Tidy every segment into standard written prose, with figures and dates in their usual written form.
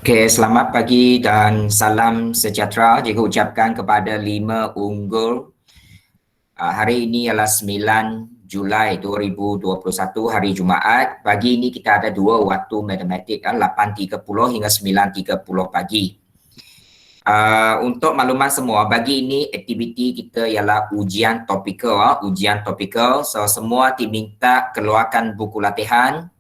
Okey, selamat pagi dan salam sejahtera jika ucapkan kepada 5 unggul. Hari ini ialah 9 Julai 2021, hari Jumaat. Pagi ini kita ada dua waktu matematik, 8.30 hingga 9.30 pagi. Untuk makluman semua, bagi ini aktiviti kita ialah ujian topikal. Ujian topikal, so semua diminta keluarkan buku latihan.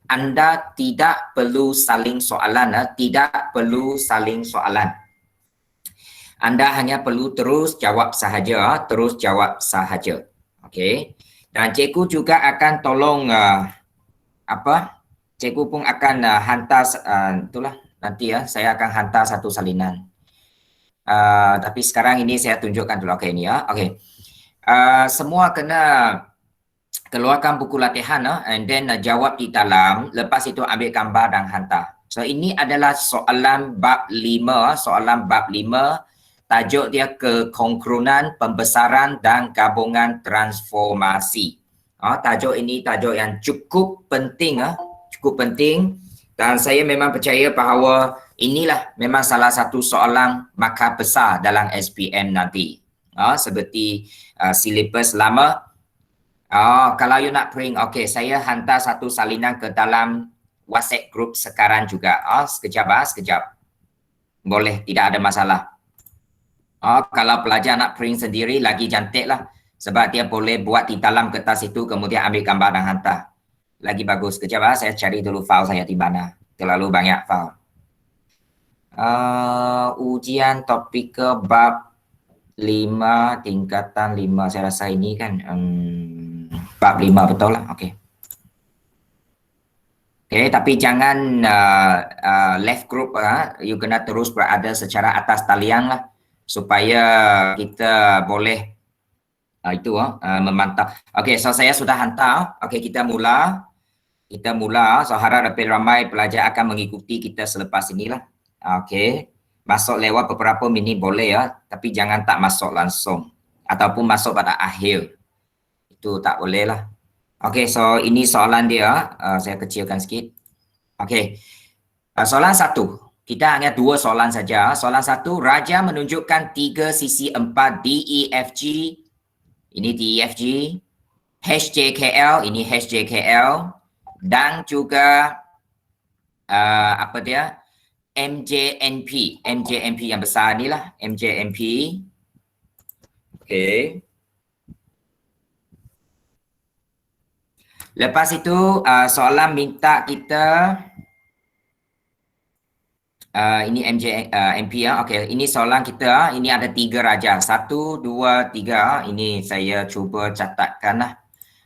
Anda tidak perlu saling soalan, tidak perlu saling soalan. Anda hanya perlu terus jawab sahaja, terus jawab sahaja. Okey. Dan cikgu juga akan tolong cikgu pun akan hantar itulah nanti saya akan hantar satu salinan. Tapi sekarang ini saya tunjukkan dulu okey ni ya. Okey. Semua kena keluarkan buku latihan and then jawab di dalam, lepas itu ambil gambar dan hantar. So ini adalah soalan bab 5, soalan bab 5, tajuk dia kekonkerunan, pembesaran dan gabungan transformasi. Tajuk ini tajuk yang cukup penting, cukup penting, dan saya memang percaya bahawa inilah memang salah satu soalan markah besar dalam SPM nanti. Seperti silibus lama. Kalau you nak print, okey, saya hantar satu salinan ke dalam WhatsApp group sekarang juga. Sekejap. Boleh, tidak ada masalah. Kalau pelajar nak print sendiri, lagi cantik lah. Sebab dia boleh buat di dalam kertas itu, kemudian ambil gambar dan hantar. Lagi bagus. Sekejap, saya cari dulu file saya di mana. Terlalu banyak file. Ujian topikal bab 5, tingkatan 5. Saya rasa ini kan... bab 5 betul lah, okey. Okey, tapi jangan left group, you kena terus berada secara atas talian lah, supaya kita boleh memantau. Okey, so saya sudah hantar. Okey, kita mula. So harap lebih ramai pelajar akan mengikuti kita selepas inilah. Okey, masuk lewat beberapa minit boleh ya, tapi jangan tak masuk langsung ataupun masuk pada akhir. Itu tak boleh lah. Okey, so ini soalan dia. Saya kecilkan sikit. Okey. Soalan 1. Kita hanya 2 soalan saja. Soalan 1, Raja menunjukkan 3 sisi 4 DEFG. Ini DEFG. HJKL, ini HJKL. Dan juga MJNP. MJNP yang besar ni lah. MJNP. Okey. Lepas itu soalan minta kita ini MP ya. Okey, ini soalan kita. Ini ada 3 raja. 1, 2, 3. Ini saya cuba catatkan lah.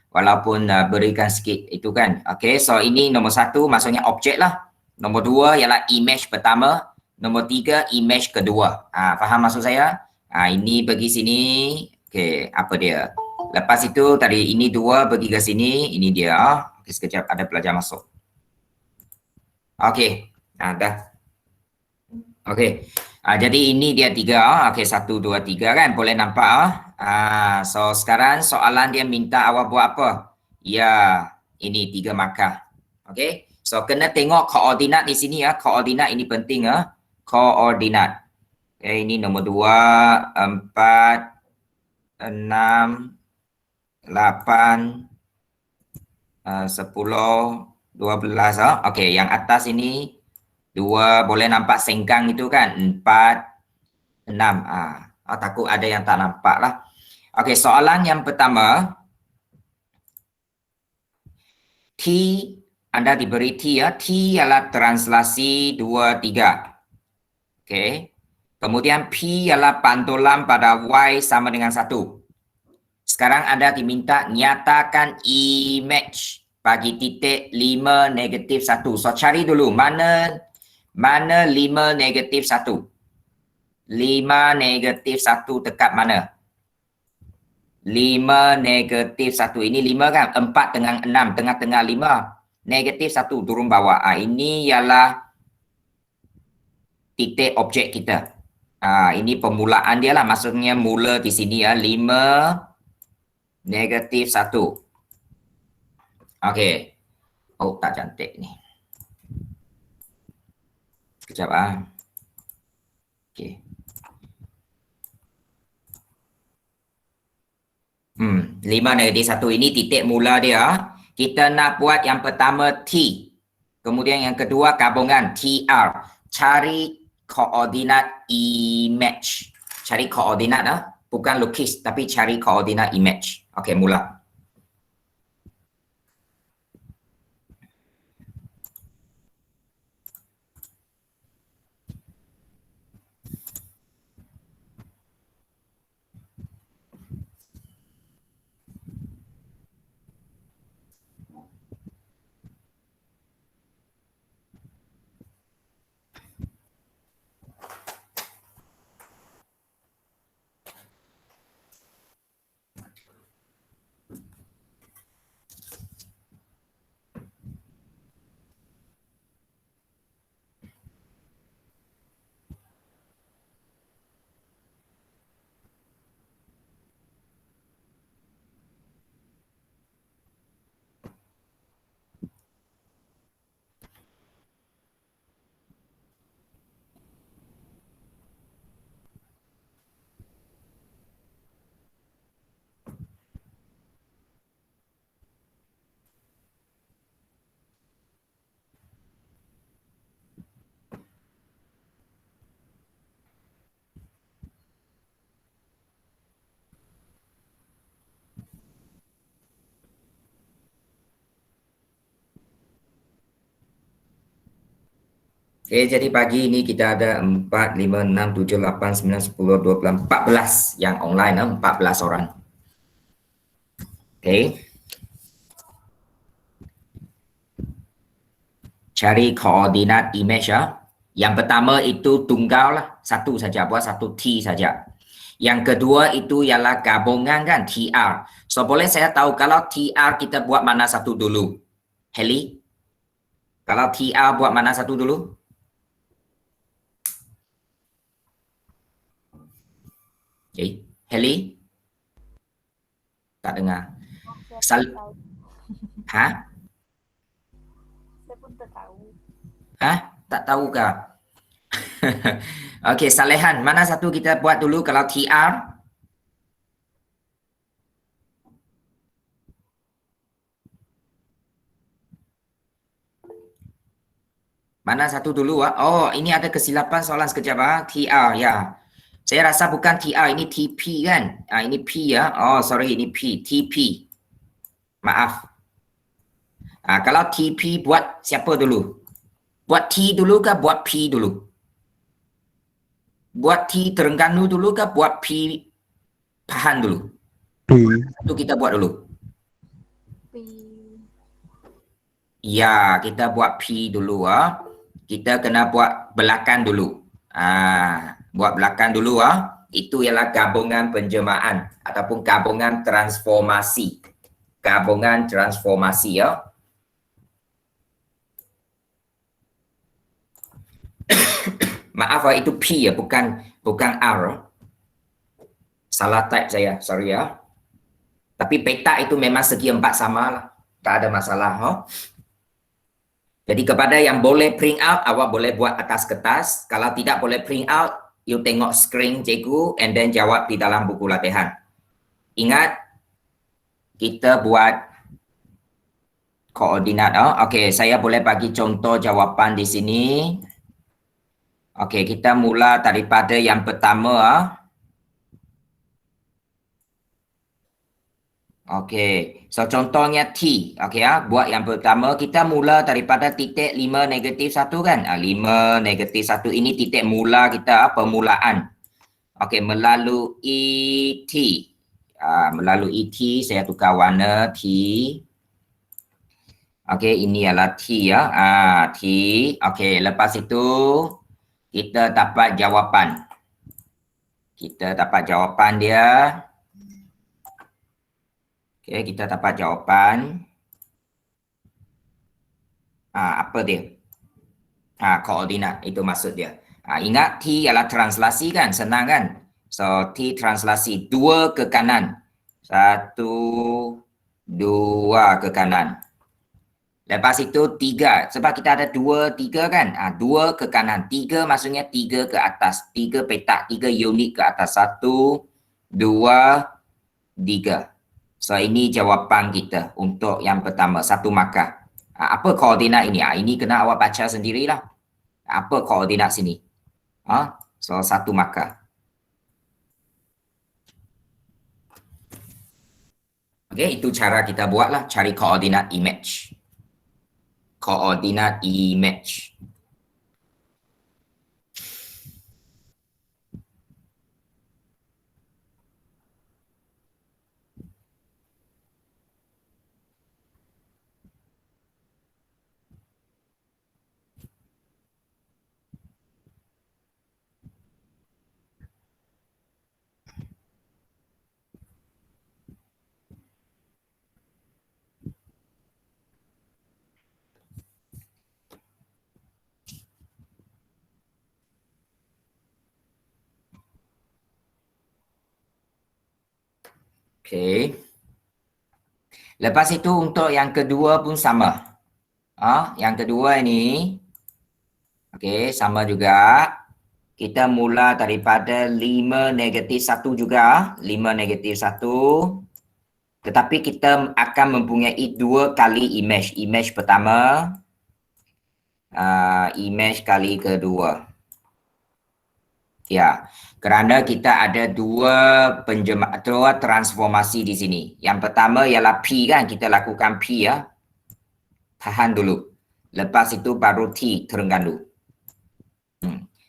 Walaupun berikan sikit itu kan. Okey, so ini nombor 1 maksudnya objek lah. Nombor 2 ialah image pertama. Nombor 3 image kedua. Faham maksud saya? Ini pergi sini. Okey, apa dia? Lepas itu tadi ini 2 pergi ke sini, ini dia. Okey, sekejap ada pelajar masuk. Okey, dah. Okey. Jadi ini dia 3. Okey, 1, 2, 3 kan, boleh nampak. So sekarang soalan dia minta awak buat apa? Ya, ini 3 markah. Okey. So kena tengok koordinat di sini ya. Koordinat ini penting ya. Koordinat. Okay, ini nombor 2, 4, 6, 8, 10, 12. Okey, yang atas ini 2, boleh nampak sengkang itu kan? 4, 6. Takut ada yang tak nampak lah. Okey, soalan yang pertama. T, anda diberi T ya. T ialah translasi 2, 3. Okey. Kemudian P ialah pantulan pada Y sama dengan 1. Sekarang anda diminta nyatakan image bagi titik 5, negatif 1. So cari dulu mana 5, negatif 1. 5, negatif 1 dekat mana? 5, negatif 1. Ini 5 kan? 4 dengan 6. Tengah-tengah 5. Negatif 1 turun bawah. Ini ialah titik objek kita. Ini permulaan dia lah. Maksudnya mula di sini ya. 5, negatif 1. Okey. Oh, tak cantik ni. Sekejap ah. Okey. 5 negatif 1 ini titik mula dia. Kita nak buat yang pertama T. Kemudian yang kedua gabungan TR. Cari koordinat image. Cari koordinat bukan lukis tapi cari koordinat image. Okey, mula. Okay, jadi pagi ini kita ada 4, 5, 6, 7, 8, 9, 10, 12, 14 yang online, 14 orang. Okay. Cari koordinat image ya. Yang pertama itu tunggal lah, satu saja, buat satu T saja. Yang kedua itu ialah gabungan kan, TR. So boleh saya tahu kalau TR kita buat mana satu dulu? Heli? Kalau TR buat mana satu dulu? Okay. Heli? Tak dengar. Ha? Saya pun tak tahu. Ha? Tak tahu kah? Okey, Salehan, mana satu kita buat dulu kalau TR? Mana satu dulu? Oh, ini ada kesilapan soalan sekejap. TR, ya. Saya rasa bukan TR, ini TP kan? Ini P ya. Oh, sorry, ini P. TP. Maaf. Kalau TP buat siapa dulu? Buat T dulu ke buat P dulu? Buat T Terengganu dulu ke buat P Pahang dulu? P. Itu kita buat dulu. P. Ya, kita buat P dulu. Kita kena buat belakang dulu. Buat belakang dulu. Itu ialah gabungan penjemahan ataupun gabungan transformasi. Gabungan transformasi ya. Maaf itu P ya, bukan R. Salah type saya, sorry ya. Tapi peta itu memang segi 4 sama lah. Tak ada masalah. Jadi kepada yang boleh print out, awak boleh buat atas kertas. Kalau tidak boleh print out, you tengok screen cikgu and then jawab di dalam buku latihan. Ingat, kita buat koordinat. Okey, saya boleh bagi contoh jawapan di sini. Okey, kita mula daripada yang pertama. Okey, so contohnya T. Okey buat yang pertama kita mula daripada titik 5 negatif 1 kan? 5 negatif 1 ini titik mula kita, permulaan. Okey, melalui T. Melalui T saya tukar warna T. Okey, ini adalah T ya. T. Okey, lepas itu kita dapat jawapan. Kita dapat jawapan dia. Okey, kita dapat jawapan. Apa dia? Koordinat, itu maksud dia. Ingat T ialah translasi kan, senang kan? So, T translasi 2 ke kanan. 1, 2 ke kanan. Lepas itu 3. Sebab kita ada 2, 3 kan? 2 ke kanan. 3 maksudnya 3 ke atas. 3 petak. 3 unit ke atas. 1, 2, 3. So, ini jawapan kita untuk yang pertama. 1 markah. Apa koordinat ini? Ini kena awak baca sendirilah. Apa koordinat sini? So, 1 markah. Okey, itu cara kita buatlah. Cari koordinat image. Koordinat image. Okey. Lepas itu untuk yang kedua pun sama. Yang kedua ini, okey, sama juga. Kita mula daripada 5 negatif 1 juga. 5 negatif 1. Tetapi kita akan mempunyai 2 kali image. Image pertama, image kali kedua. Ya, kerana kita ada dua transformasi di sini. Yang pertama ialah P kan, kita lakukan P ya. Tahan dulu. Lepas itu baru T, turunkan dulu.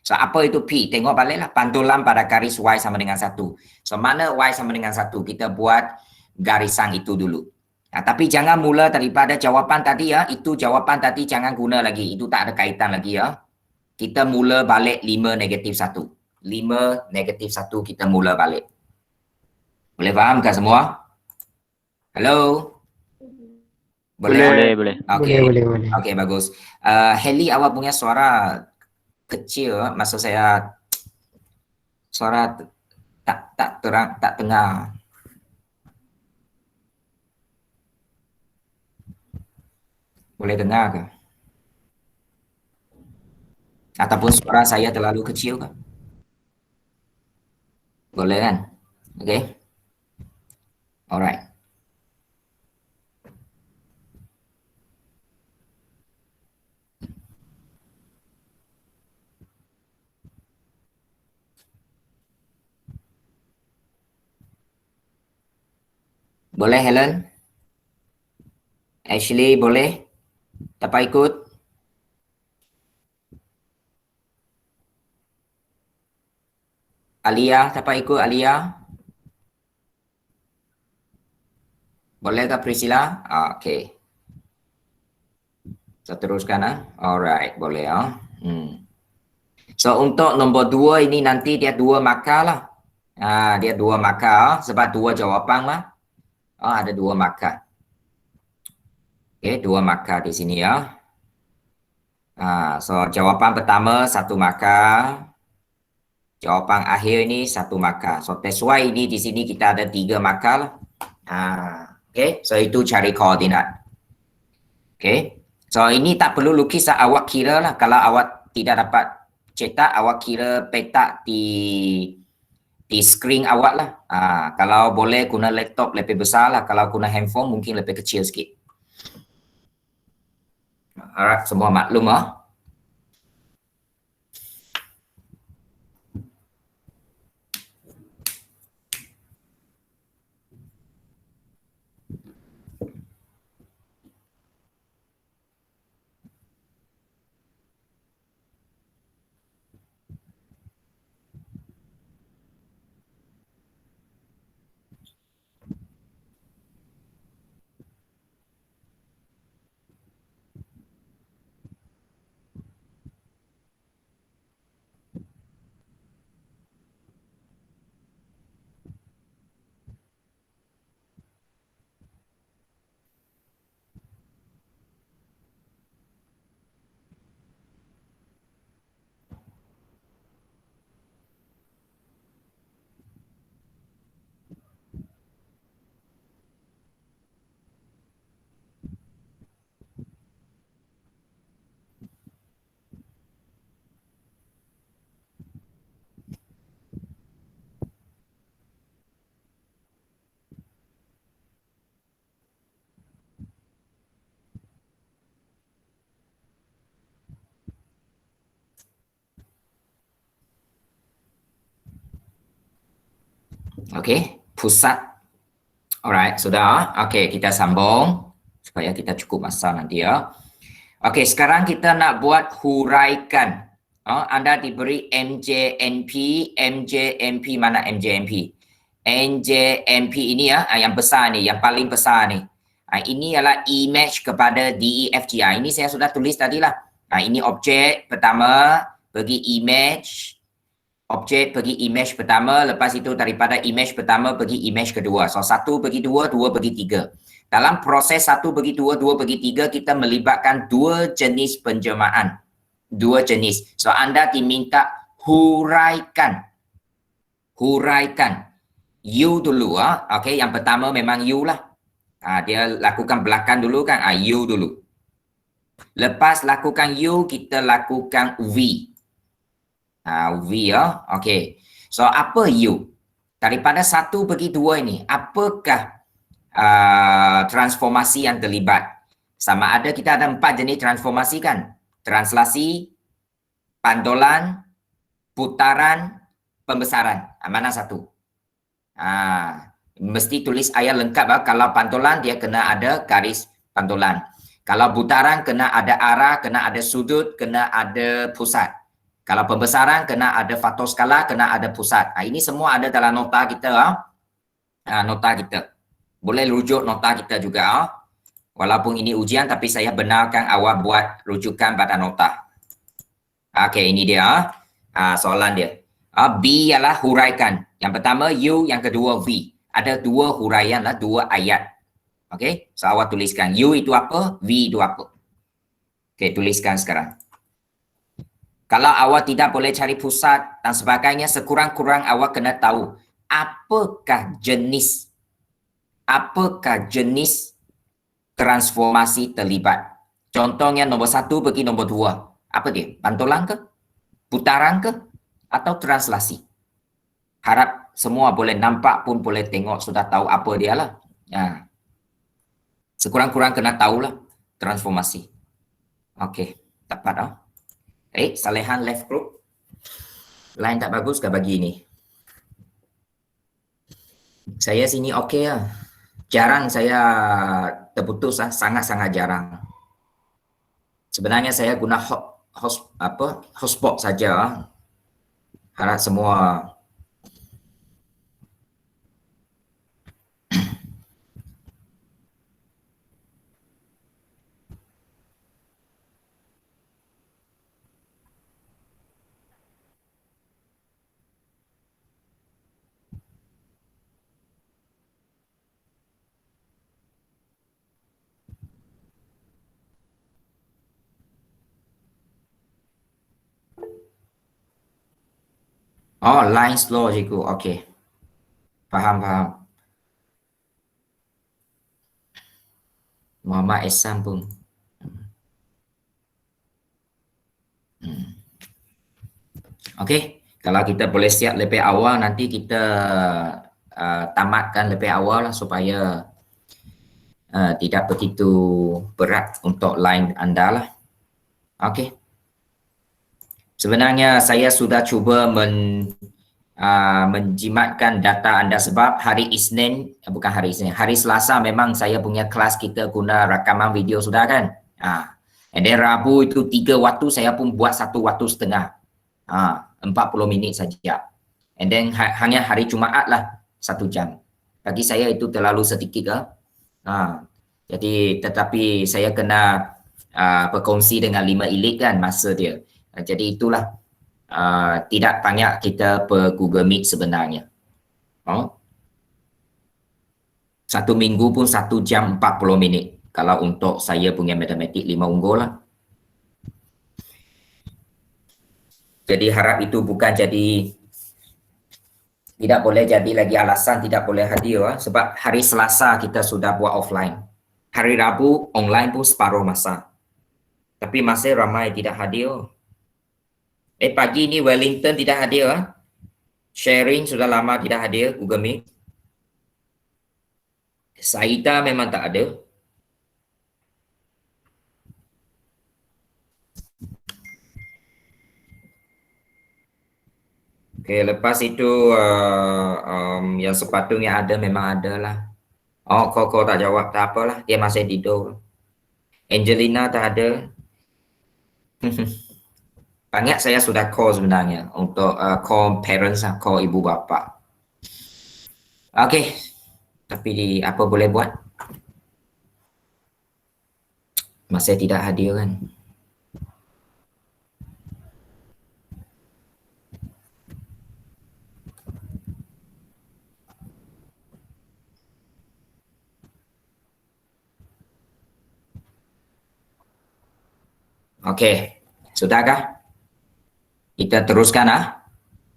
So, apa itu P? Tengok baliklah. Pantulan pada garis Y sama dengan 1. So, mana Y sama dengan 1? Kita buat garisan itu dulu. Tapi jangan mula daripada jawapan tadi ya. Itu jawapan tadi jangan guna lagi. Itu tak ada kaitan lagi ya. Kita mula balik 5 negatif 1. 5 negatif 1 kita mula balik. Boleh faham kan semua? Halo? Boleh? Boleh. Okey. Boleh. Okey, bagus. Heli, awak punya suara kecil, maksud saya suara tak terang, tak dengar. Boleh dengar ke? Ataupun suara saya terlalu kecil ke? Boleh kan? Okey. Alright. Boleh Helen? Ashley boleh? Dapat ikut? Alia, dapat ikut Alia? Boleh ke Priscilla? Okey. Saya teruskan Alright, boleh So untuk nombor 2 ini nanti dia 2 markah lah. Dia 2 markah sebab 2 jawapan lah. Ada 2 markah. Okey, 2 markah di sini ya. So jawapan pertama 1 markah. Jawapan akhir ini 1 markah. So that's why ini di sini kita ada 3 markah lah. Okey, so itu cari koordinat. Okey. So ini tak perlu lukis awak kira lah. Kalau awak tidak dapat cetak, awak kira petak di screen awak lah. Kalau boleh guna laptop lebih besar lah. Kalau guna handphone mungkin lebih kecil sikit. Alright, semua maklum Okey, pusat. Alright, sudah. Okey, kita sambung supaya kita cukup masa nanti ya. Okey, sekarang kita nak buat huraikan. Anda diberi MJNP. MJNP mana MJNP? MJNP ini ya, yang besar ni, yang paling besar ni. Ini adalah image kepada DEFG. Ini saya sudah tulis tadi lah. Ini objek pertama, pergi image. Objek pergi image pertama, lepas itu daripada image pertama pergi image kedua. So, 1 pergi 2, 2 pergi 3. Dalam proses 1 pergi 2, 2 pergi 3, kita melibatkan dua jenis penjelmaan. Dua jenis. So, anda diminta huraikan. Huraikan. You dulu. Okey, yang pertama memang you lah. Dia lakukan belakang dulu kan. You dulu. Lepas lakukan you, kita lakukan V. V ya. Okey. So, apa you? Daripada 1 pergi 2 ini, apakah transformasi yang terlibat? Sama ada kita ada 4 jenis transformasi kan? Translasi, pantulan, putaran, pembesaran. Mana satu? Mesti tulis ayat lengkap. Kalau pantulan dia kena ada garis pantulan. Kalau putaran kena ada arah, kena ada sudut, kena ada pusat. Kalau pembesaran kena ada faktor skala, kena ada pusat. Ini semua ada dalam nota kita. Nota kita. Boleh rujuk nota kita juga. Walaupun ini ujian tapi saya benarkan awak buat rujukan pada nota. Okey, ini dia. Soalan dia. B ialah huraikan. Yang pertama U, yang kedua V. Ada dua huraian lah, dua ayat. Okey, so awak tuliskan U itu apa, V itu apa. Okey, tuliskan sekarang. Kalau awak tidak boleh cari pusat dan sebagainya, sekurang-kurang awak kena tahu apakah jenis transformasi terlibat. Contohnya nombor 1 pergi nombor 2. Apa dia? Pantulan ke? Putaran ke? Atau translasi? Harap semua boleh nampak pun boleh tengok, sudah tahu apa dia lah. Sekurang-kurang kena tahulah transformasi. Okey, dapat salehan left group. Line tak bagus ke bagi ini? Saya sini okey lah. Jarang saya terputus sangat-sangat jarang. Sebenarnya saya guna hotspot saja. Harap semua line slow cikgu. Okey. Faham. Muhammad Ehsan pun. Okey, kalau kita boleh siap lebih awal, nanti kita tamatkan lebih awal lah supaya tidak begitu berat untuk line anda lah. Okey. Sebenarnya saya sudah cuba menjimatkan data anda sebab hari Selasa memang saya punya kelas kita guna rakaman video sudah kan. And then Rabu itu 3 waktu, saya pun buat 1 waktu setengah. 40 minit saja. And then hanya hari Jumaat lah 1 jam. Bagi saya itu terlalu sedikit lah. Jadi tetapi saya kena berkongsi dengan 5 elite kan masa dia. Jadi itulah tidak banyak kita per Google Meet sebenarnya. 1 minggu pun 1 jam 40 minit. Kalau untuk saya punya matematik 5 unggul lah. Jadi harap itu bukan jadi, tidak boleh jadi lagi alasan tidak boleh hadir. Sebab hari Selasa kita sudah buat offline. Hari Rabu online pun separuh masa. Tapi masih ramai tidak hadir. Pagi ni Wellington tidak hadir. Sharing sudah lama tidak hadir Google Meet. Saida memang tak ada. Ok. Okey, lepas itu yang sepatutnya ada memang ada lah. Oh, kau tak jawab, tak apalah. Dia masih tidur. Angelina tak ada. Banyak saya sudah call sebenarnya untuk call parents lah, call ibu bapa. Okey, tapi apa boleh buat? Masih tidak hadir kan? Okey, sudahkah? Kita teruskan ah.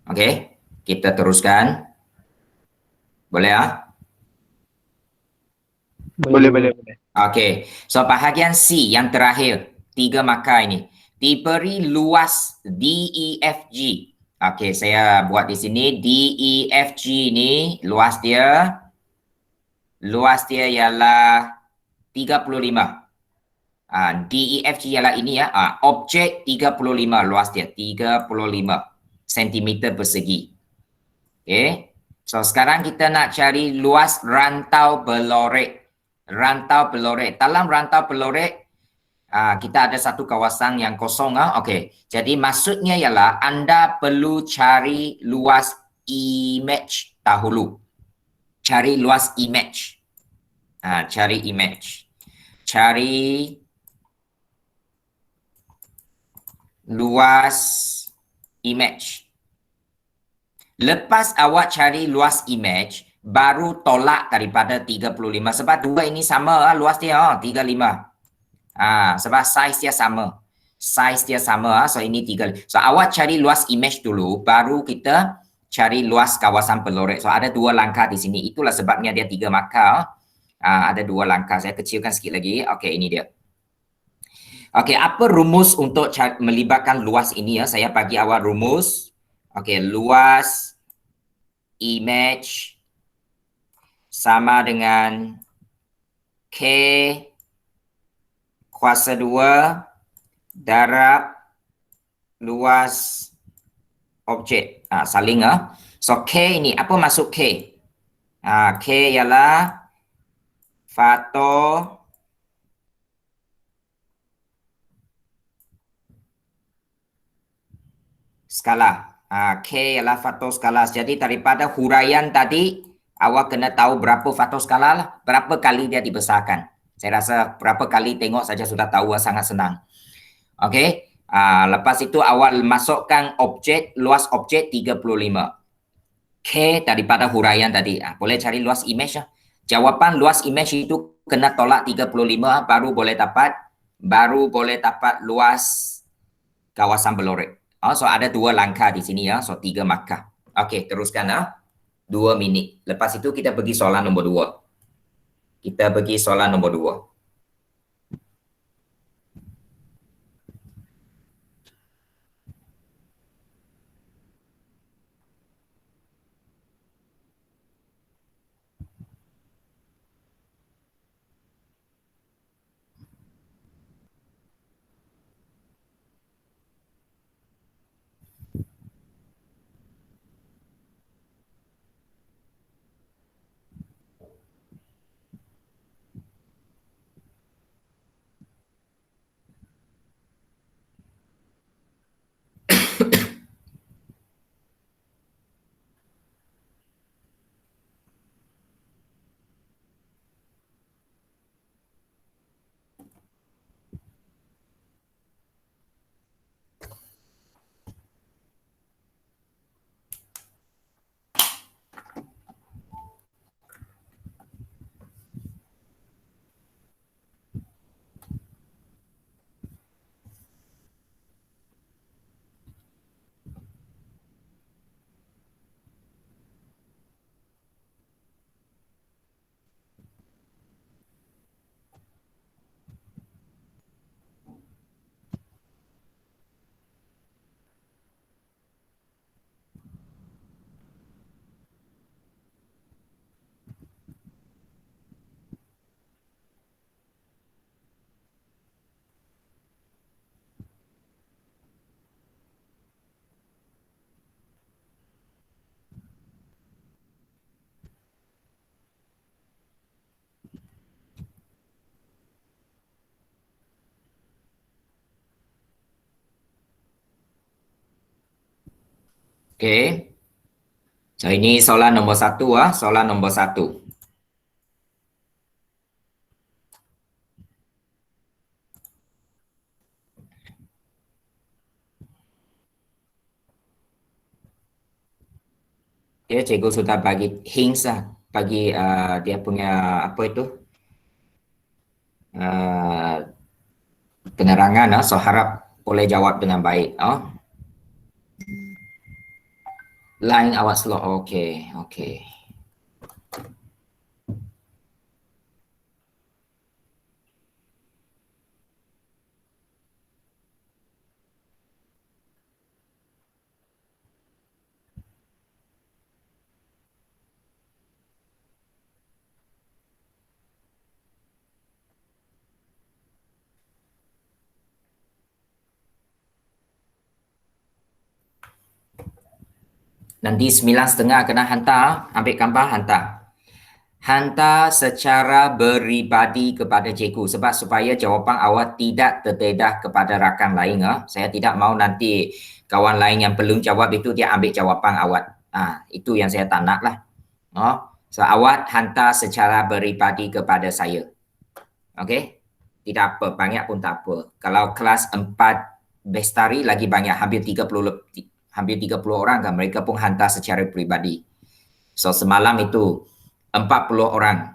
Okey, kita teruskan. Boleh ah? Boleh, boleh, boleh. Okey, so bahagian C yang terakhir, 3 markah ini. Diberi luas DEFG. Okey, saya buat di sini DEFG ni luas dia ialah 35. DEFG ialah ini ya. Objek 35 luas dia 35 cm persegi. Okey. So sekarang kita nak cari luas rantau belorek. Rantau belorek. Dalam rantau belorek kita ada satu kawasan yang kosong. Okey. Jadi maksudnya ialah anda perlu cari luas image dahulu. Cari luas image. Cari image. Cari luas image. Lepas awak cari luas image, baru tolak daripada 35 sebab dua ini sama luas dia 35. Sebab saiz dia sama. Saiz dia sama so ini 35. So awak cari luas image dulu baru kita cari luas kawasan pelorek. So ada dua langkah di sini. Itulah sebabnya dia 3 markah. Ada 2 langkah. Saya kecilkan sikit lagi. Okey, ini dia. Okey, apa rumus untuk melibatkan luas ini ya? Saya bagi awak rumus. Okey, luas image sama dengan K kuasa 2 darab luas objek. Saling So K ini apa maksud K? K ialah faktor skala. K ialah faktor skala. Jadi daripada huraian tadi, awak kena tahu berapa faktor skala lah. Berapa kali dia dibesarkan. Saya rasa berapa kali tengok saja sudah tahu, sangat senang. Okey. Lepas itu awak masukkan objek, luas objek 35. K daripada huraian tadi. Boleh cari luas image lah. Jawapan luas image itu kena tolak 35 baru boleh dapat luas kawasan belorek. So ada 2 langkah di sini ya. So 3 markah. Okey, teruskan 2 minit. Lepas itu kita pergi soalan nombor 2. Kita pergi soalan nombor 2. Okey. So ini soalan nombor 1 soalan nombor 1. Ya, cikgu sudah bagi hints bagi dia punya apa itu uh, penerangan so harap boleh jawab dengan baik. Line awak slow. Okey, okey. Nanti 9.30 kena hantar, ambil gambar hantar. Hantar secara peribadi kepada cikgu sebab supaya jawapan awak tidak terdedah kepada rakan lain. Saya tidak mahu nanti kawan lain yang belum jawab itu dia ambil jawapan awak. Itu yang saya tak nak lah. So awak hantar secara peribadi kepada saya. Okey? Tidak apa, banyak pun tak apa. Kalau kelas 4 Bestari lagi banyak, hampir 30 orang kan, mereka pun hantar secara peribadi. So semalam itu 40 orang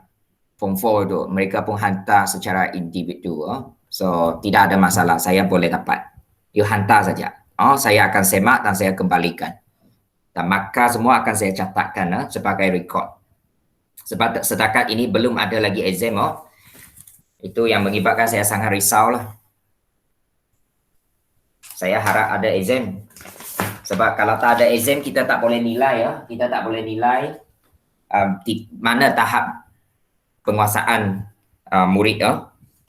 Form 4 itu, mereka pun hantar secara individu. So tidak ada masalah, saya boleh dapat. You hantar saja. Saya akan semak dan saya kembalikan. Dan maka semua akan saya catatkan sebagai rekod. Sebab setakat ini belum ada lagi exam. Itu yang mengibatkan saya sangat risau lah. Saya harap ada exam. Sebab kalau tak ada exam kita tak boleh nilai Kita tak boleh nilai di mana tahap penguasaan murid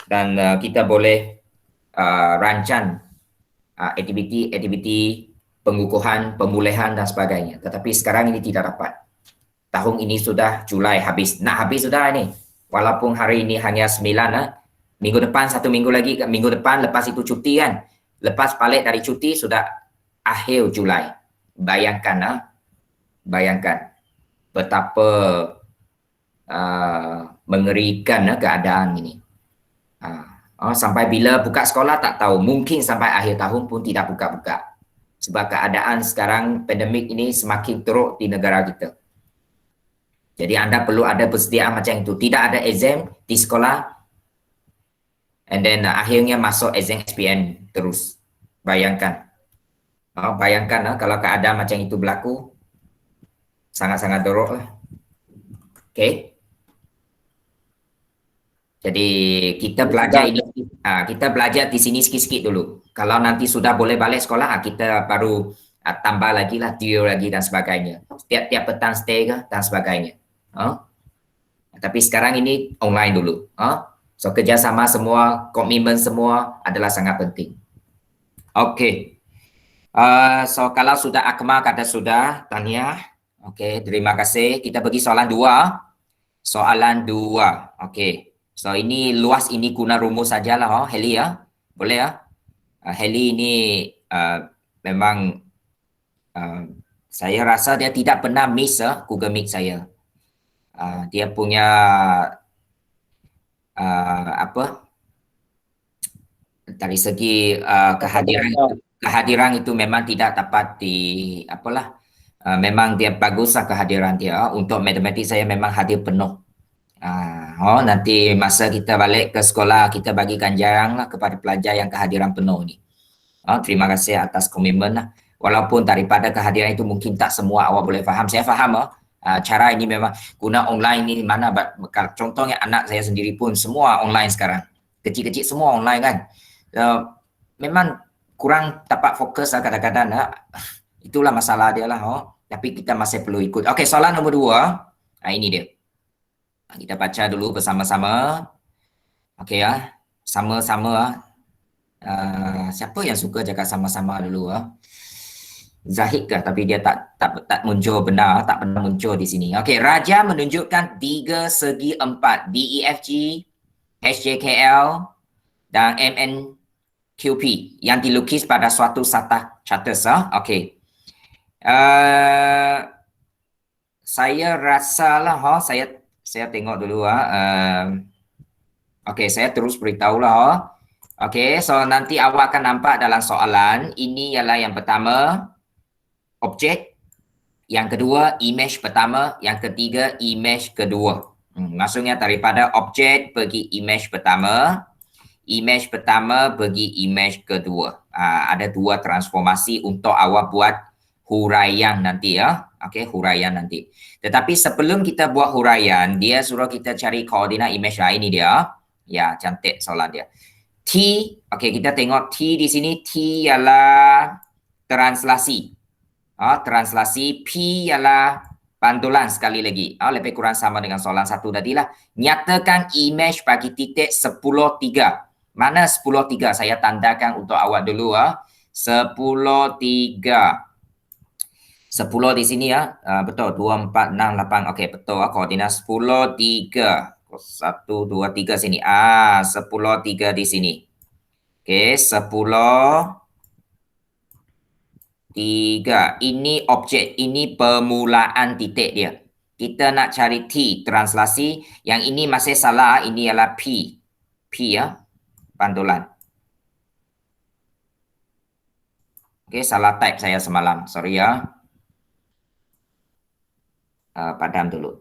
dan kita boleh rancang aktiviti pengukuhan, pemulihan dan sebagainya. Tetapi sekarang ini tidak dapat. Tahun ini sudah Julai habis. Nak habis sudah ini. Walaupun hari ini hanya 9 minggu depan 1 minggu lagi, minggu depan lepas itu cuti kan. Lepas balik dari cuti sudah akhir Julai. Bayangkan betapa mengerikan keadaan ini. Sampai bila buka sekolah tak tahu. Mungkin sampai akhir tahun pun tidak buka-buka. Sebab keadaan sekarang pandemik ini semakin teruk di negara kita. Jadi anda perlu ada persediaan macam itu. Tidak ada exam di sekolah. And then akhirnya masuk exam SPM terus. Bayangkan. Bayangkan kalau keadaan macam itu berlaku. Sangat-sangat teruk lah. Okay. Jadi kita belajar ini, kita belajar di sini sikit-sikit dulu. Kalau nanti sudah boleh balik sekolah, kita baru tambah lagi lah, tiur lagi dan sebagainya. Tiap petang stay dan sebagainya. Tapi sekarang ini online dulu. So kerjasama semua, komitmen semua adalah sangat penting. Okey. So kalau sudah Akmal kata sudah, Tania. Okey, terima kasih. Kita pergi soalan 2. Soalan 2. Okey. So ini luas ini guna rumus sajalah Heli Boleh Heli ini memang saya rasa dia tidak pernah miss Google Meet saya. Dia punya dari segi kehadiran itu memang tidak dapat memang dia baguslah kehadiran dia. Untuk matematik saya memang hadir penuh. Nanti masa kita balik ke sekolah kita bagi ganjaran lah kepada pelajar yang kehadiran penuh ni. Terima kasih atas komitmen lah. Walaupun daripada kehadiran itu mungkin tak semua awak boleh faham. Saya faham cara ini memang guna online ni mana contohnya anak saya sendiri pun semua online sekarang. Kecil-kecil semua online kan. Memang kurang dapat fokus kadang-kadang itulah masalah dia lah tapi kita masih perlu ikut. Okey, soalan nombor 2. Ini dia. Kita baca dulu bersama-sama. Okey sama-sama siapa yang suka cakap sama-sama dulu Zahid kah? Tapi dia tak muncul benar, tak pernah muncul di sini. Okey, Raja menunjukkan 3 segi 4 DEFG, HJKL dan MNQP yang dilukis pada suatu satah chartus. Okey. Uh, saya rasalah, saya tengok dulu Okey, saya terus beritahulah. Okey, so nanti awak akan nampak dalam soalan, ini ialah yang pertama, objek. Yang kedua, image pertama. Yang ketiga, image kedua. Maksudnya daripada objek pergi image pertama pergi image kedua. Ada dua transformasi untuk awak buat huraian nanti ya. Okey, huraian nanti. Tetapi sebelum kita buat huraian, dia suruh kita cari koordinat image lain ni dia. Ya, cantik soalan dia. T, okey kita tengok T di sini. T ialah translasi. Translasi. P ialah pantulan sekali lagi. Lebih kurang sama dengan soalan satu tadilah. Nyatakan image bagi titik 10,3. Mana 10,3? Saya tandakan untuk awak dulu 10,3. 10 di sini betul 2, 4, 6, 8. Okey betul koordinat 10,3. 1, 2, 3 sini. 10,3 di sini. Okey 10,3. Ini objek, ini permulaan titik dia. Kita nak cari T, translasi. Yang ini masih salah, ini ialah P. P pantulan. Okey, salah type saya semalam. Sorry padam dulu.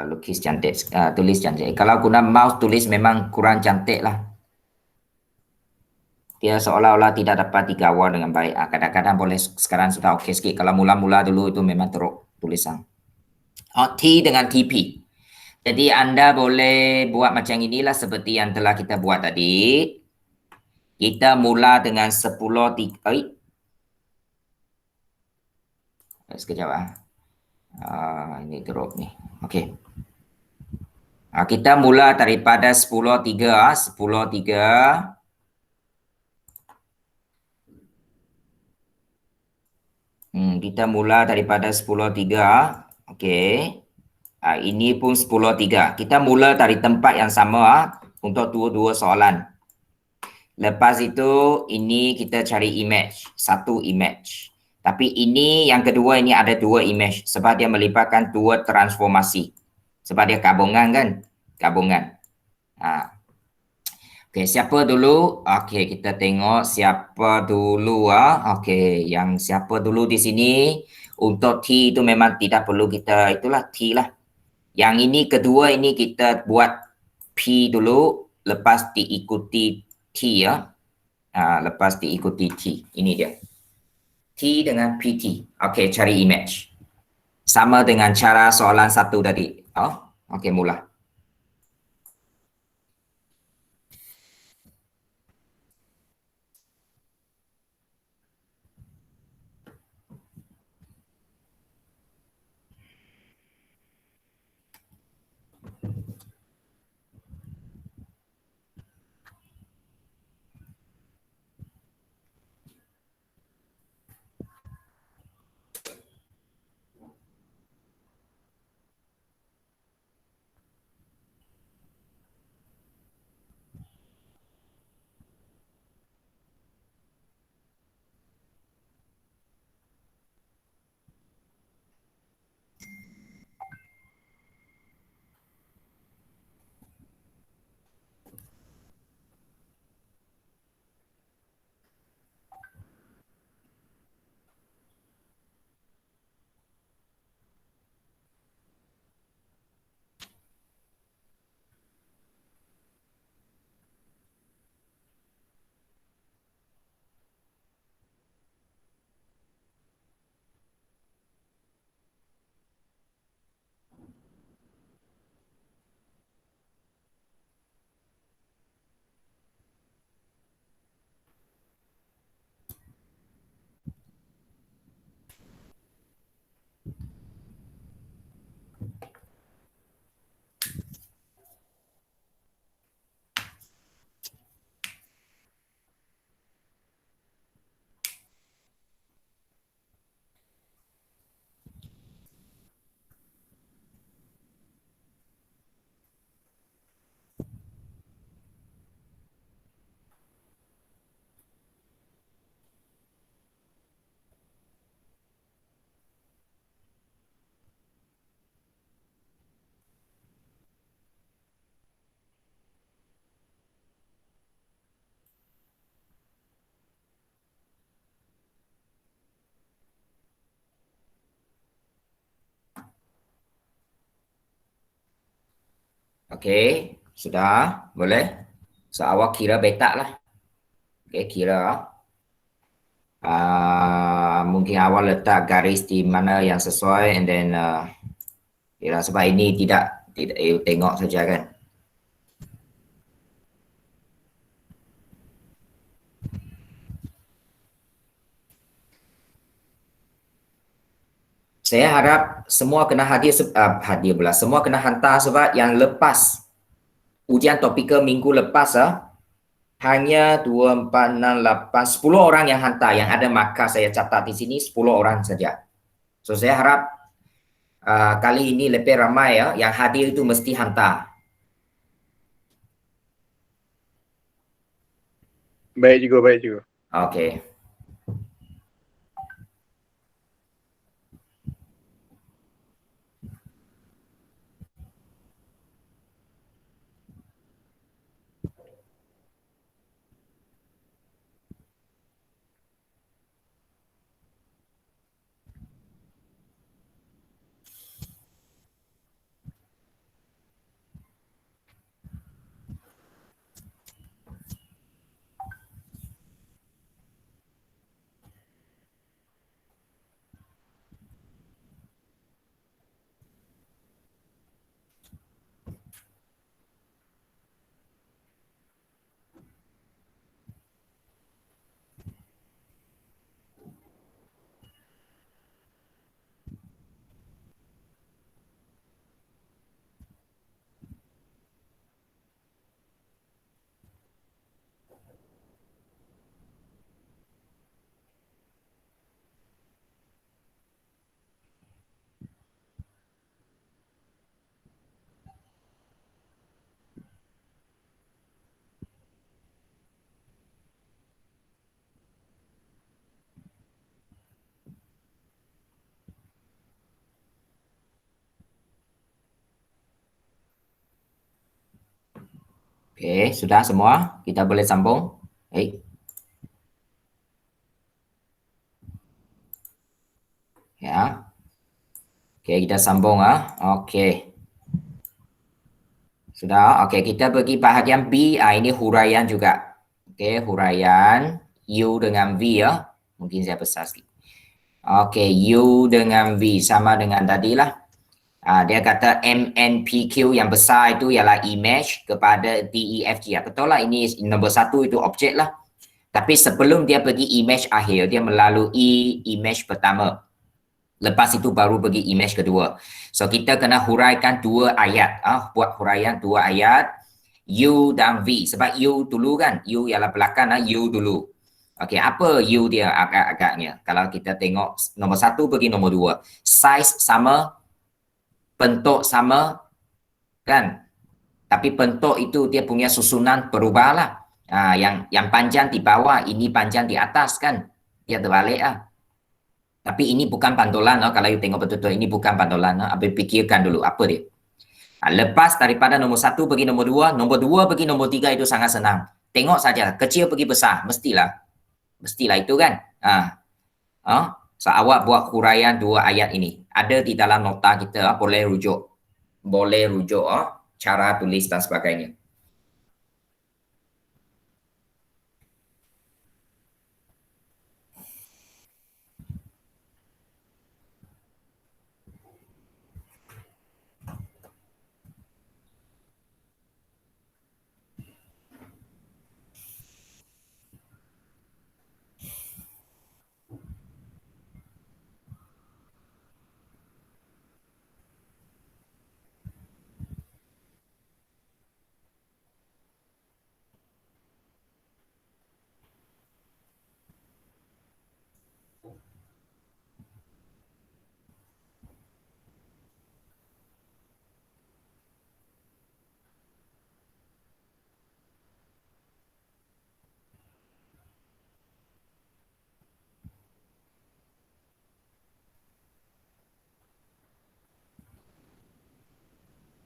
Lukis cantik, tulis cantik. Kalau guna mouse tulis memang kurang cantik lah. Dia seolah-olah tidak dapat dikawal dengan baik. Kadang-kadang boleh sekarang sudah okey sikit. Kalau mula-mula dulu itu memang teruk tulisan. T dengan TP. Jadi anda boleh buat macam inilah seperti yang telah kita buat tadi. Kita mula dengan 10,3. Sekejap ini drop ni. Okey. Kita mula daripada 10,3. 10,3. Kita mula daripada 10,3. Okey. Ini pun 10,3. Kita mula dari tempat yang sama untuk dua-dua soalan. Lepas itu, ini kita cari image. Satu image. Tapi ini yang kedua ini ada dua image. Sebab dia melibatkan dua transformasi. Sebab dia gabungan kan? Gabungan. Okey, siapa dulu? Okey, kita tengok siapa dulu Okey, yang siapa dulu di sini. Untuk T itu memang tidak perlu kita, itulah T lah. Yang ini kedua ini kita buat P dulu. Lepas diikuti T lepas diikuti T. Ini dia. T dengan PT. Okey, cari image. Sama dengan cara soalan satu tadi. Okey, mula. Okey, sudah boleh. So awak kira betak lah. Okey, kira. Mungkin awak letak garis di mana yang sesuai and then kira sebab ini tidak tengok saja kan. Saya harap semua kena hadir pula. Semua kena hantar sebab yang lepas ujian topikal minggu lepas hanya 2, 4, 6, 8, 10 orang yang hantar. Yang ada markah saya catat di sini 10 orang saja. So saya harap kali ini lebih ramai yang hadir itu mesti hantar. Baik juga, baik juga. Okey. Okey, sudah semua? Kita boleh sambung? Baik. Ya. Okey, kita sambung Okey. Sudah. Okey, kita pergi bahagian B. Ini huraian juga. Okey, huraian U dengan V ya. Mungkin saya besar sikit. Okey, U dengan V sama dengan tadilah. Dia kata MNPQ yang besar itu ialah image kepada DEFG. Betul lah, ini nombor 1 itu objek lah. Tapi sebelum dia pergi image akhir, dia melalui image pertama. Lepas itu baru pergi image kedua. So kita kena huraikan 2 ayat. Buat huraian 2 ayat U dan V. Sebab U dulu kan. U ialah belakang U dulu. Okey, apa U dia agak-agaknya? Kalau kita tengok nombor 1 pergi nombor 2. Size sama, bentuk sama kan, tapi bentuk itu dia punya susunan berubahlah. Yang panjang di bawah, ini panjang di atas kan, dia terbalik tapi ini bukan pantulan kalau you tengok betul-betul ini bukan pantulan Habis pikirkan dulu apa dia. Lepas daripada nombor 1 pergi nombor 2, nombor 2 pergi nombor 3 itu sangat senang. Tengok saja, kecil pergi besar, mestilah itu kan. So awak buat huraian 2 ayat ini. Ada di dalam nota kita, boleh rujuk cara tulis dan sebagainya.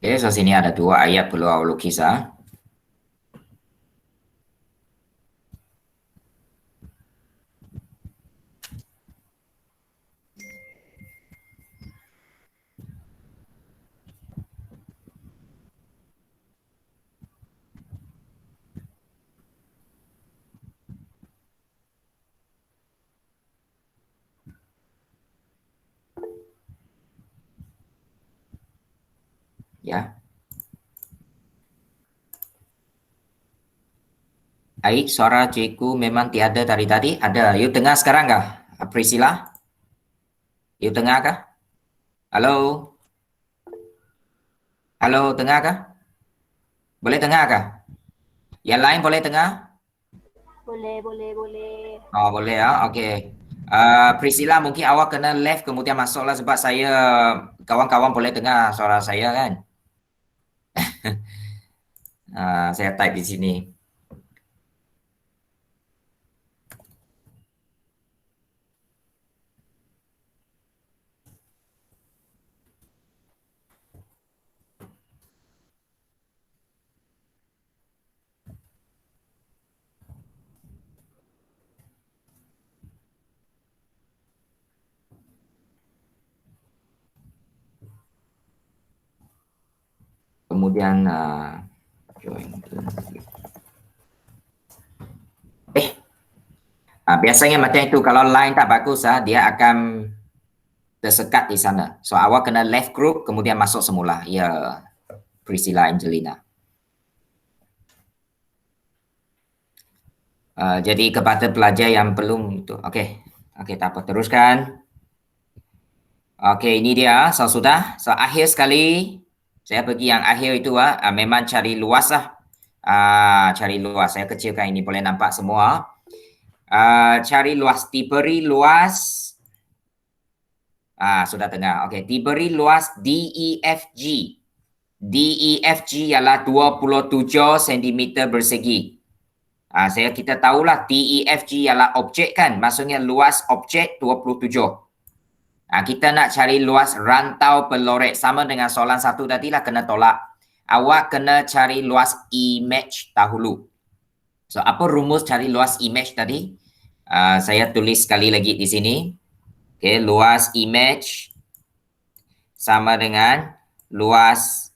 Okay, so sini ada 2 ayat perlu awak lukis Ya. Baik, suara cikgu memang tiada dari tadi. Ada. You dengar sekarang kah? Priscilla? You dengar kah? Halo? Halo, dengar kah? Boleh dengar kah? Yang lain boleh dengar? Boleh. Oh, boleh ya. Okey. Priscilla, mungkin awak kena left kemudian masuklah sebab saya kawan-kawan boleh dengar suara saya kan. Saya type di sini. Kemudian join. Biasanya macam itu kalau line tak bagus dia akan tersekat di sana. So awak kena left group kemudian masuk semula. Ya, Priscilla Angelina. Jadi kepada pelajar yang belum itu. Okey, tak apa, teruskan. Okey, ini dia. So sudah. So akhir sekali saya pergi yang akhir itu memang cari luas lah. Cari luas. Saya kecilkan ini boleh nampak semua. Cari luas, diberi luas. Sudah dengar. Okey, diberi luas DEFG. DEFG ialah 27 cm persegi. Kita tahulah DEFG ialah objek kan. Maksudnya luas objek 27. Kita nak cari luas rantau pelorek. Sama dengan soalan satu tadi lah kena tolak. Awak kena cari luas image dahulu. So, apa rumus cari luas image tadi? Saya tulis sekali lagi di sini. Okay, luas image sama dengan luas,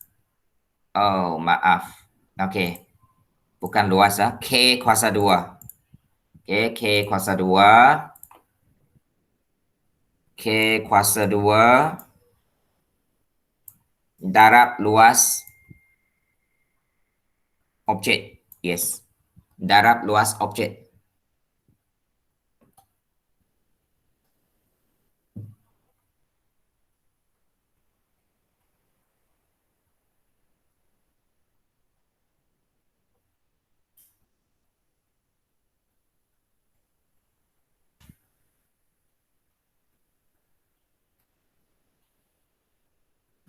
maaf. Okay, bukan luas K kuasa 2. Okay, K kuasa 2. K kuasa 2 darab luas objek. Yes. Darab luas objek.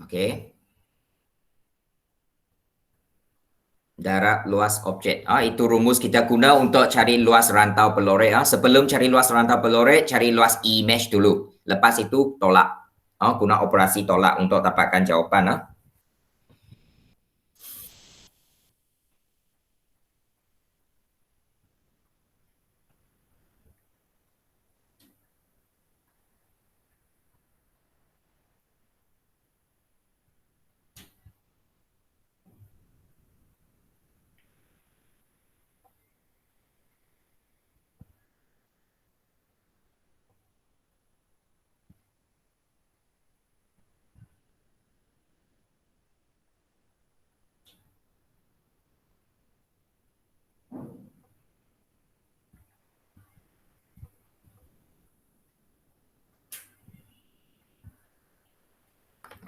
Okey. Darab luas objek. Itu rumus kita guna untuk cari luas rantau pelorek. Sebelum cari luas rantau pelorek, cari luas image dulu. Lepas itu tolak. Guna operasi tolak untuk dapatkan jawapan.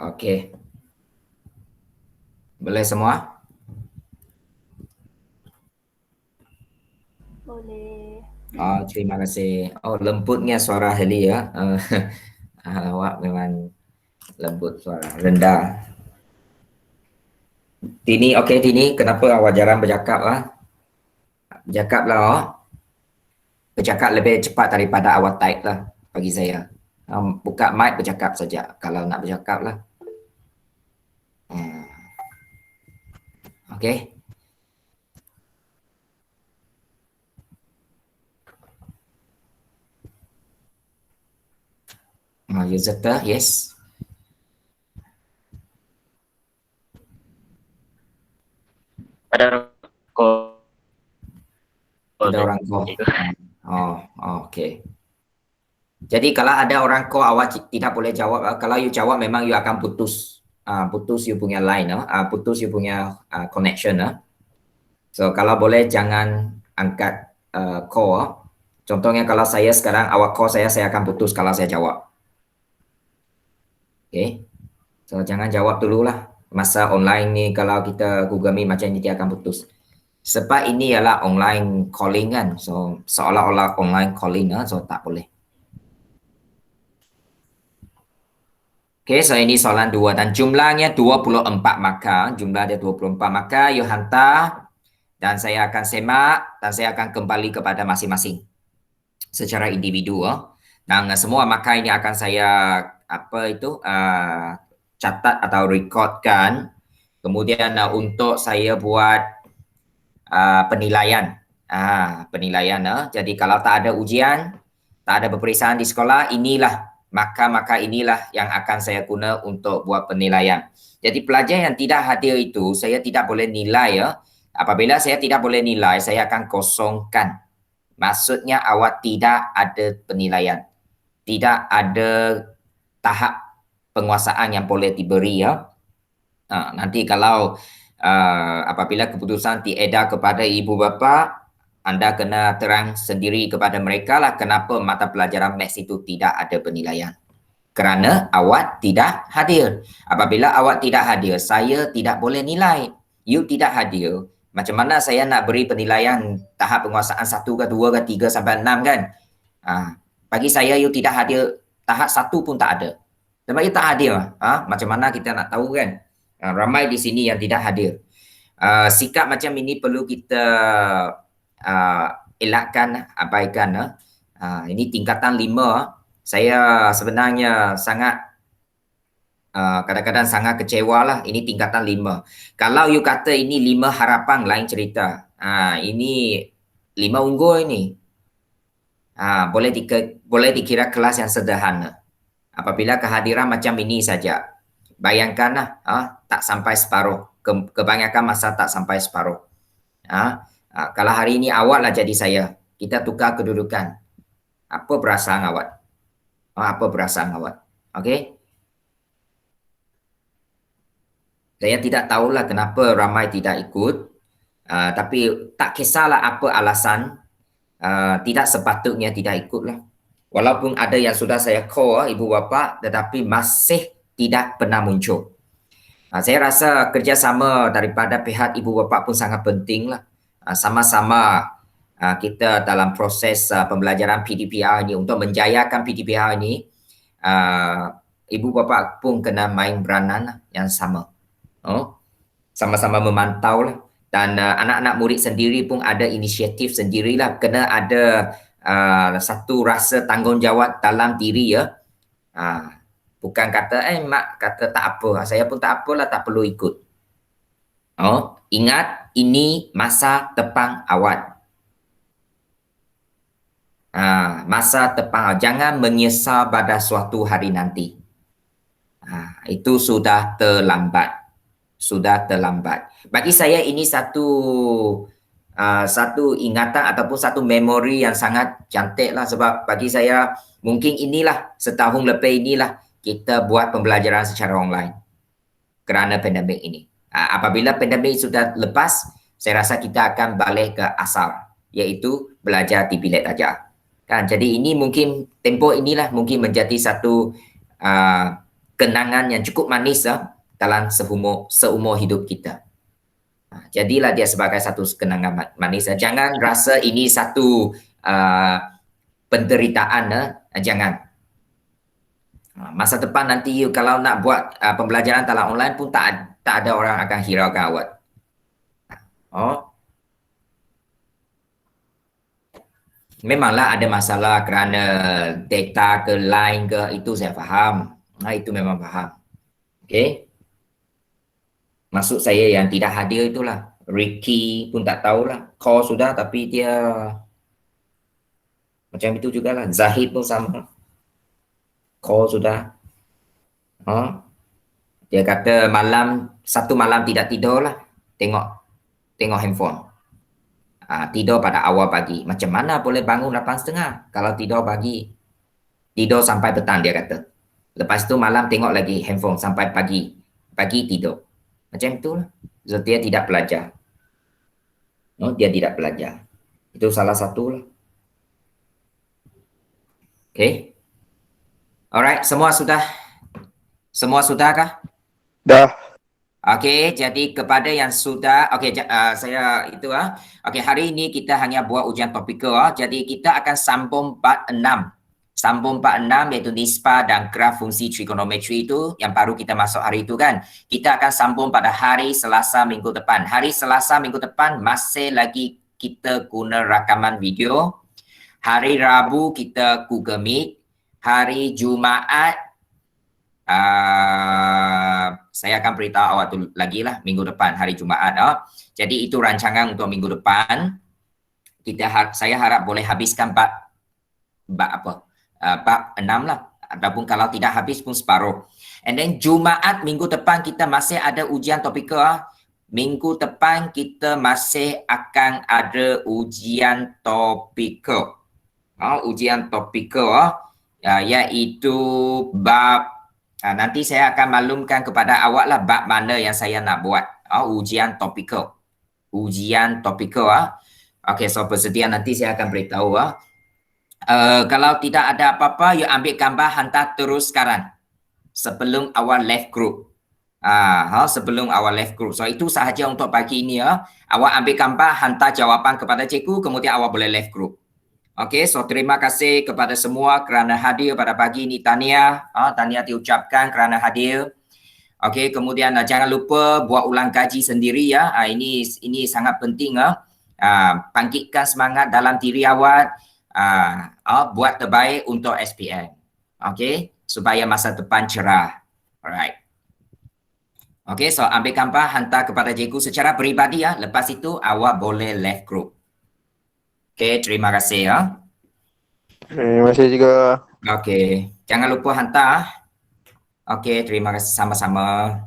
Okey. Boleh semua? Boleh. Terima kasih. Lembutnya suara Heli ya. Awak memang lembut suara, rendah. Tini, Tini, kenapa awak jarang bercakap Bercakaplah Bercakap lebih cepat daripada awak type lah bagi saya. Buka mic bercakap saja kalau nak bercakap lah. Okey. Yusata, yes. Ada call. Ada orang call. Okey. Jadi kalau ada orang call awak tidak boleh jawab. Kalau you jawab memang you akan putus. putus you punya line, putus you punya connection. So kalau boleh jangan angkat call. Contohnya kalau saya sekarang awak call saya akan putus kalau saya jawab. Okay. So jangan jawab dulu lah. Masa online ni kalau kita Google Meet macam ni dia akan putus. Sebab ini ialah online calling kan. So seolah-olah online calling so tak boleh. Okay, so ini soalan 2 dan jumlahnya 24 markah. Jumlah dia 24 markah. You hantar dan saya akan semak dan saya akan kembali kepada masing-masing secara individu. Dan semua markah ini akan saya catat atau recordkan. Kemudian untuk saya buat penilaian. Jadi kalau tak ada ujian, tak ada peperiksaan di sekolah, inilah maka inilah yang akan saya guna untuk buat penilaian. Jadi pelajar yang tidak hadir itu saya tidak boleh nilai Apabila saya tidak boleh nilai, saya akan kosongkan. Maksudnya awak tidak ada penilaian. Tidak ada tahap penguasaan yang boleh diberi nanti kalau apabila keputusan diedar kepada ibu bapa, anda kena terang sendiri kepada mereka lah kenapa mata pelajaran Maths itu tidak ada penilaian. Kerana awak tidak hadir. Apabila awak tidak hadir, saya tidak boleh nilai. You tidak hadir. Macam mana saya nak beri penilaian tahap penguasaan 1 ke 2 ke 3 sampai 6 kan? Bagi saya you tidak hadir, tahap 1 pun tak ada. Sebab you tak hadir. Macam mana kita nak tahu kan? Ramai di sini yang tidak hadir. Sikap macam ini perlu kita elakkan, abaikan. Ini tingkatan 5. Saya sebenarnya sangat kadang-kadang sangat kecewa lah. Ini tingkatan 5. Kalau you kata ini 5 harapan, lain cerita. Ini 5 unggul ini. Boleh dikira kelas yang sederhana. Apabila kehadiran macam ini saja. Bayangkanlah tak sampai separuh. Kebanyakan masa tak sampai separuh. Kalau hari ini awak lah jadi saya, kita tukar kedudukan. Apa perasaan awak? Apa perasaan awak? Okey? Saya tidak tahulah kenapa ramai tidak ikut. Tapi tak kisahlah apa alasan. Tidak sepatutnya tidak ikutlah. Walaupun ada yang sudah saya call ibu bapa, tetapi masih tidak pernah muncul. Saya rasa kerjasama daripada pihak ibu bapa pun sangat penting lah. Sama-sama kita dalam proses pembelajaran PDPR ini untuk menjayakan PDPR ini, ibu bapa pun kena main peranan yang sama. Sama-sama memantau lah. Dan anak-anak murid sendiri pun ada inisiatif sendirilah. Kena ada satu rasa tanggungjawab dalam diri bukan kata mak kata tak apa, saya pun tak apalah, tak perlu ikut. Ingat ini masa depan awak. Masa depan, jangan menyesal pada suatu hari nanti. Itu sudah terlambat. Sudah terlambat. Bagi saya ini satu ingatan ataupun satu memori yang sangat cantik lah, sebab bagi saya mungkin inilah setahun lepas inilah kita buat pembelajaran secara online kerana pandemik ini. Apabila pandemik sudah lepas, saya rasa kita akan balik ke asal, iaitu belajar di bilik ajar. Kan? Jadi ini mungkin tempoh inilah mungkin menjadi satu kenangan yang cukup manis dalam seumur hidup kita. Jadilah dia sebagai satu kenangan manis. Jangan rasa ini satu penderitaan. Jangan. Masa depan nanti kalau nak buat pembelajaran dalam online pun tak ada orang akan hiraukan awak. Memanglah ada masalah kerana data ke line ke, itu saya faham. Itu memang faham. Okey. Maksud saya yang tidak hadir itulah. Ricky pun tak tahulah. Call sudah tapi dia macam itu jugalah. Zahid pun sama. Call sudah. Dia kata satu malam tidak tidur lah. Tengok handphone. Tidur pada awal pagi. Macam mana boleh bangun 8.30 kalau tidur pagi? Tidur sampai petang dia kata. Lepas tu malam tengok lagi handphone sampai pagi. pagi tidur. Macam itulah. So, dia tidak belajar. No, dia tidak belajar. Itu salah satu lah. Okay. Alright, semua sudah? Semua sudahkah? Dah. Okey, jadi kepada yang sudah, okey, saya itu okey, hari ini kita hanya buat ujian topikal. Jadi kita akan sambung bab 6. Sambung bab 6 iaitu nisbah dan graf fungsi trigonometri itu yang baru kita masuk hari itu kan. Kita akan sambung pada hari Selasa minggu depan. Hari Selasa minggu depan masih lagi kita guna rakaman video. Hari Rabu kita Google Meet. Hari Jumaat saya akan beritahu awak tu lagi lah minggu depan hari Jumaat. Jadi itu rancangan untuk minggu depan. Saya harap boleh habiskan bab apa? Bab 6 lah. Ataupun kalau tidak habis pun separuh. And then Jumaat minggu depan kita masih ada ujian topikal. Minggu depan kita masih akan ada ujian topikal. Ujian topikal iaitu bab nanti saya akan maklumkan kepada awak lah bab mana yang saya nak buat. Ujian topikal. Ujian topikal. Okey, so bersedia nanti saya akan beritahu. Kalau tidak ada apa-apa, you ambil gambar hantar terus sekarang. Sebelum awal left group. Sebelum awal left group. So itu sahaja untuk pagi ini. Awak ambil gambar, hantar jawapan kepada cikgu, kemudian awak boleh left group. Okey, so terima kasih kepada semua kerana hadir pada pagi ini. Tahniah, tahniah diucapkan kerana hadir. Okey, kemudian jangan lupa buat ulang kaji sendiri ya. Ini sangat penting. Bangkitkan semangat dalam diri awak. Buat terbaik untuk SPM. Okey, supaya masa depan cerah. Alright. Okey, so ambil gambar, hantar kepada cikgu secara peribadi ya. Lepas itu awak boleh left group. Okey, terima kasih ya. Terima kasih juga. Okey, jangan lupa hantar. Okey, terima kasih sama-sama.